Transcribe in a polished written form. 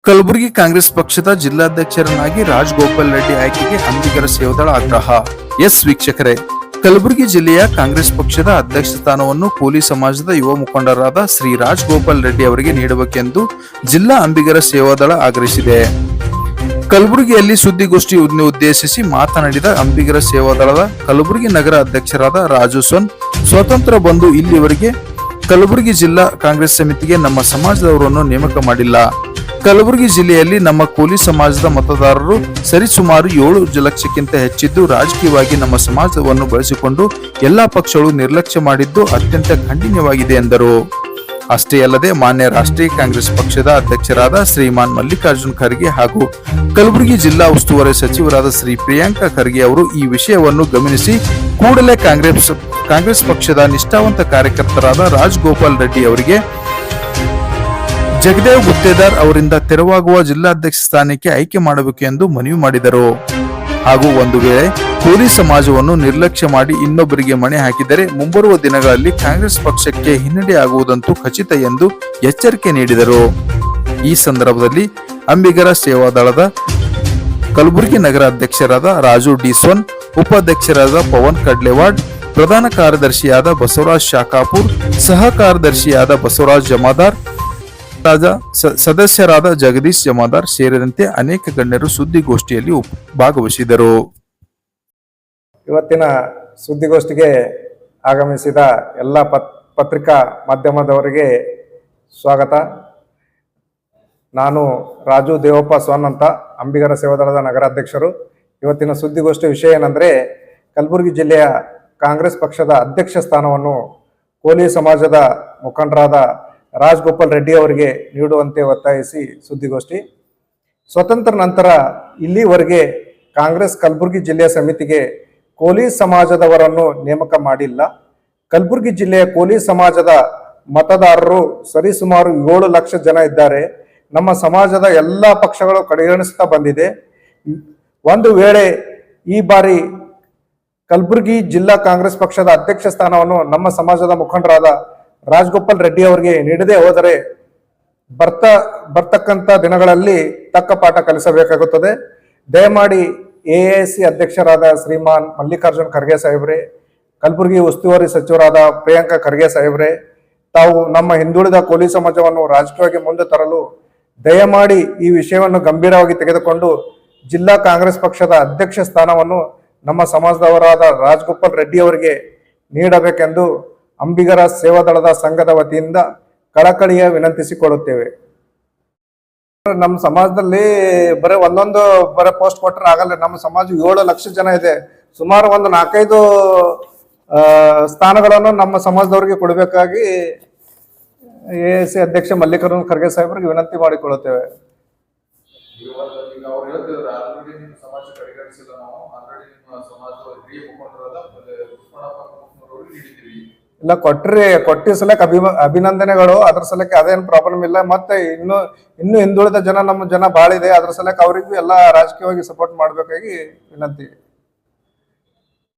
ಕಲಬುರಗಿ ಕಾಂಗ್ರೆಸ್ ಪಕ್ಷದ ಜಿಲ್ಲಾಧ್ಯಕ್ಷರನ್ನಾಗಿ ರಾಜಗೋಪಾಲ್ ರೆಡ್ಡಿ ಆಯ್ಕೆಗೆ ಅಂಬಿಗರ ಸೇವದಳ ಆಗ್ರಹ. ವೀಕ್ಷಕರೇ, ಕಲಬುರಗಿ ಜಿಲ್ಲೆಯ ಕಾಂಗ್ರೆಸ್ ಪಕ್ಷದ ಅಧ್ಯಕ್ಷ ಸ್ಥಾನವನ್ನು ಕೋಲಿ ಸಮಾಜದ ಯುವ ಮುಖಂಡರಾದ ಶ್ರೀ ರಾಜಗೋಪಾಲ್ ರೆಡ್ಡಿ ಅವರಿಗೆ ನೀಡಬೇಕೆಂದು ಜಿಲ್ಲಾ ಅಂಬಿಗರ ಸೇವಾದಳ ಆಗ್ರಹಿಸಿದೆ. ಕಲಬುರಗಿಯಲ್ಲಿ ಸುದ್ದಿಗೋಷ್ಠಿ ಉದ್ದೇಶಿಸಿ ಮಾತನಾಡಿದ ಅಂಬಿಗರ ಸೇವಾದಳದ ಕಲಬುರಗಿ ನಗರ ಅಧ್ಯಕ್ಷರಾದ ರಾಜು ಸೊನ್, ಸ್ವತಂತ್ರ ಬಂದು ಇಲ್ಲಿವರೆಗೆ ಕಲಬುರಗಿ ಜಿಲ್ಲಾ ಕಾಂಗ್ರೆಸ್ ಸಮಿತಿಗೆ ನಮ್ಮ ಸಮಾಜದವರನ್ನು ನೇಮಕ ಮಾಡಿಲ್ಲ. ಕಲಬುರಗಿ ಜಿಲ್ಲೆಯಲ್ಲಿ ನಮ್ಮ ಕೋಲಿ ಸಮಾಜದ ಮತದಾರರು ಸರಿಸುಮಾರು 7 ಲಕ್ಷಕ್ಕಿಂತ ಹೆಚ್ಚಿದ್ದು, ರಾಜಕೀಯವಾಗಿ ನಮ್ಮ ಸಮಾಜವನ್ನು ಬಳಸಿಕೊಂಡು ಎಲ್ಲಾ ಪಕ್ಷಗಳು ನಿರ್ಲಕ್ಷ್ಯ ಮಾಡಿದ್ದು ಅತ್ಯಂತ ಖಂಡನೀಯವಾಗಿದೆ ಎಂದರು. ಅಷ್ಟೇ ಅಲ್ಲದೆ ಮಾನ್ಯ ರಾಷ್ಟ್ರೀಯ ಕಾಂಗ್ರೆಸ್ ಪಕ್ಷದ ಅಧ್ಯಕ್ಷರಾದ ಶ್ರೀಮಾನ್ ಮಲ್ಲಿಕಾರ್ಜುನ್ ಖರ್ಗೆ ಹಾಗೂ ಕಲಬುರಗಿ ಜಿಲ್ಲಾ ಉಸ್ತುವಾರಿ ಸಚಿವರಾದ ಶ್ರೀ ಪ್ರಿಯಾಂಕಾ ಖರ್ಗೆ ಅವರು ಈ ವಿಷಯವನ್ನು ಗಮನಿಸಿ ಕೂಡಲೇ ಕಾಂಗ್ರೆಸ್ ಪಕ್ಷದ ನಿಷ್ಠಾವಂತ ಕಾರ್ಯಕರ್ತರಾದ ರಾಜಗೋಪಾಲ್ ರೆಡ್ಡಿ ಅವರಿಗೆ ಜಗದೇವ್ ಗುತ್ತೇದಾರ್ ಅವರಿಂದ ತೆರವಾಗುವ ಜಿಲ್ಲಾಧ್ಯಕ್ಷ ಸ್ಥಾನಕ್ಕೆ ಆಯ್ಕೆ ಮಾಡಬೇಕು ಎಂದು ಮನವಿ ಮಾಡಿದರು. ಹಾಗೂ ಒಂದು ವೇಳೆ ಕೋಲಿ ಸಮಾಜವನ್ನು ನಿರ್ಲಕ್ಷ್ಯ ಮಾಡಿ ಇನ್ನೊಬ್ಬರಿಗೆ ಮಣೆ ಹಾಕಿದರೆ ಮುಂಬರುವ ದಿನಗಳಲ್ಲಿ ಕಾಂಗ್ರೆಸ್ ಪಕ್ಷಕ್ಕೆ ಹಿನ್ನಡೆ ಆಗುವುದಂತೂ ಖಚಿತ ಎಂದು ಎಚ್ಚರಿಕೆ ನೀಡಿದರು. ಈ ಸಂದರ್ಭದಲ್ಲಿ ಅಂಬಿಗರ ಸೇವಾದಳದ ಕಲಬುರಗಿ ನಗರ ಅಧ್ಯಕ್ಷರಾದ ರಾಜು ಡಿ ಸೊನ್, ಉಪಾಧ್ಯಕ್ಷರಾದ ಪವನ್ ಕಡ್ಲೆವಾಡ್, ಪ್ರಧಾನ ಕಾರ್ಯದರ್ಶಿಯಾದ ಬಸವರಾಜ್ ಶಾಖಾಪುರ್, ಸಹ ಕಾರ್ಯದರ್ಶಿಯಾದ ಬಸವರಾಜ್ ಜಮಾದಾರ್, ಸದಸ್ಯರಾದ ಜಗದೀಶ್ ಜಮಾದಾರ್ ಸೇರಿದಂತೆ ಅನೇಕ ಗಣ್ಯರು ಸುದ್ದಿಗೋಷ್ಠಿಯಲ್ಲಿ ಭಾಗವಹಿಸಿದರು. ಇವತ್ತಿನ ಸುದ್ದಿಗೋಷ್ಠಿಗೆ ಆಗಮಿಸಿದ ಎಲ್ಲ ಪತ್ರಿಕಾ ಮಾಧ್ಯಮದವರಿಗೆ ಸ್ವಾಗತ. ನಾನು ರಾಜು ದೇವಪ್ಪ ಸೊನ್ ಅಂತ, ಅಂಬಿಗರ ಸೇವಾದಳದ ನಗರಾಧ್ಯಕ್ಷರು. ಇವತ್ತಿನ ಸುದ್ದಿಗೋಷ್ಠಿ ವಿಷಯ ಏನಂದರೆ, ಕಲಬುರಗಿ ಜಿಲ್ಲೆಯ ಕಾಂಗ್ರೆಸ್ ಪಕ್ಷದ ಅಧ್ಯಕ್ಷ ಸ್ಥಾನವನ್ನು ಕೋಲಿ ಸಮಾಜದ ಮುಖಂಡರಾದ ರಾಜಗೋಪಾಲ್ ರೆಡ್ಡಿ ಅವರಿಗೆ ನೀಡುವಂತೆ ಒತ್ತಾಯಿಸಿ ಸುದ್ದಿಗೋಷ್ಠಿ. ಸ್ವತಂತ್ರ ನಂತರ ಇಲ್ಲಿವರೆಗೆ ಕಾಂಗ್ರೆಸ್ ಕಲಬುರಗಿ ಜಿಲ್ಲೆಯ ಸಮಿತಿಗೆ ಕೋಲಿ ಸಮಾಜದವರನ್ನು ನೇಮಕ ಮಾಡಿಲ್ಲ. ಕಲಬುರಗಿ ಜಿಲ್ಲೆಯ ಕೋಲಿ ಸಮಾಜದ ಮತದಾರರು ಸರಿಸುಮಾರು 7 ಲಕ್ಷ ಜನ ಇದ್ದಾರೆ. ನಮ್ಮ ಸಮಾಜದ ಎಲ್ಲ ಪಕ್ಷಗಳು ಕಡೆಗಣಿಸ್ತಾ ಬಂದಿದೆ. ಒಂದು ವೇಳೆ ಈ ಬಾರಿ ಕಲಬುರಗಿ ಜಿಲ್ಲಾ ಕಾಂಗ್ರೆಸ್ ಪಕ್ಷದ ಅಧ್ಯಕ್ಷ ಸ್ಥಾನವನ್ನು ನಮ್ಮ ಸಮಾಜದ ಮುಖಂಡರಾದ ರಾಜಗೋಪಾಲ್ ರೆಡ್ಡಿ ಅವರಿಗೆ ನೀಡದೆ ಹೋದರೆ ಬರ್ತಕ್ಕಂಥ ದಿನಗಳಲ್ಲಿ ತಕ್ಕ ಪಾಠ ಕಲಿಸಬೇಕಾಗುತ್ತದೆ. ದಯಮಾಡಿ AIC ಅಧ್ಯಕ್ಷರಾದ ಶ್ರೀಮಾನ್ ಮಲ್ಲಿಕಾರ್ಜುನ್ ಖರ್ಗೆ ಸಾಹೇಬ್ರೆ, ಕಲಬುರಗಿ ಉಸ್ತುವಾರಿ ಸಚಿವರಾದ ಪ್ರಿಯಾಂಕಾ ಖರ್ಗೆ ಸಾಹೇಬ್ರೆ, ತಾವು ನಮ್ಮ ಹಿಂದುಳಿದ ಕೋಲಿ ಸಮಾಜವನ್ನು ರಾಜಕೀಯವಾಗಿ ಮುಂದೆ ತರಲು ದಯಮಾಡಿ ಈ ವಿಷಯವನ್ನು ಗಂಭೀರವಾಗಿ ತೆಗೆದುಕೊಂಡು ಜಿಲ್ಲಾ ಕಾಂಗ್ರೆಸ್ ಪಕ್ಷದ ಅಧ್ಯಕ್ಷ ಸ್ಥಾನವನ್ನು ನಮ್ಮ ಸಮಾಜದವರಾದ ರಾಜಗೋಪಾಲ್ ರೆಡ್ಡಿ ಅವರಿಗೆ ನೀಡಬೇಕೆಂದು ಅಂಬಿಗರ ಸೇವಾದಳದ ಸಂಘದ ವತಿಯಿಂದ ಕಳಕಳಿಯ ವಿನಂತಿಸಿಕೊಳ್ಳುತ್ತೇವೆ. ನಮ್ಮ ಸಮಾಜದಲ್ಲಿ ಬರೀ ಪೋಸ್ಟ್ ಕೊಟ್ಟರೆ ಆಗಲ್ಲ. ನಮ್ಮ ಸಮಾಜ 7 ಲಕ್ಷ ಜನ ಇದೆ. ಸುಮಾರು ಒಂದು 4-5 ಸ್ಥಾನಗಳನ್ನು ನಮ್ಮ ಸಮಾಜದವರಿಗೆ ಕೊಡಬೇಕಾಗಿ AIC ಅಧ್ಯಕ್ಷ ಮಲ್ಲಿಕಾರ್ಜುನ್ ಖರ್ಗೆ ಸಾಹೇಬರಿಗೆ ವಿನಂತಿ ಮಾಡಿಕೊಳ್ಳುತ್ತೇವೆ. ಇಲ್ಲ ಕೊಟ್ಟಿ ಸಲಕ್ಕೆ ಅಭಿನಂದನೆಗಳು. ಅದ್ರ ಸಲಕ್ಕೆ ಅದೇನು ಪ್ರಾಬ್ಲಮ್ ಇಲ್ಲ. ಮತ್ತೆ ಇನ್ನು ಹಿಂದುಳಿದ ಜನ ನಮ್ಮ ಜನ ಭಾಳ ಇದೆ. ಅದ್ರ ಸಲಕ್ಕೆ ಅವರಿಗೂ ಎಲ್ಲ ರಾಜಕೀಯವಾಗಿ ಸಪೋರ್ಟ್ ಮಾಡಬೇಕಾಗಿ ವಿನಂತಿ.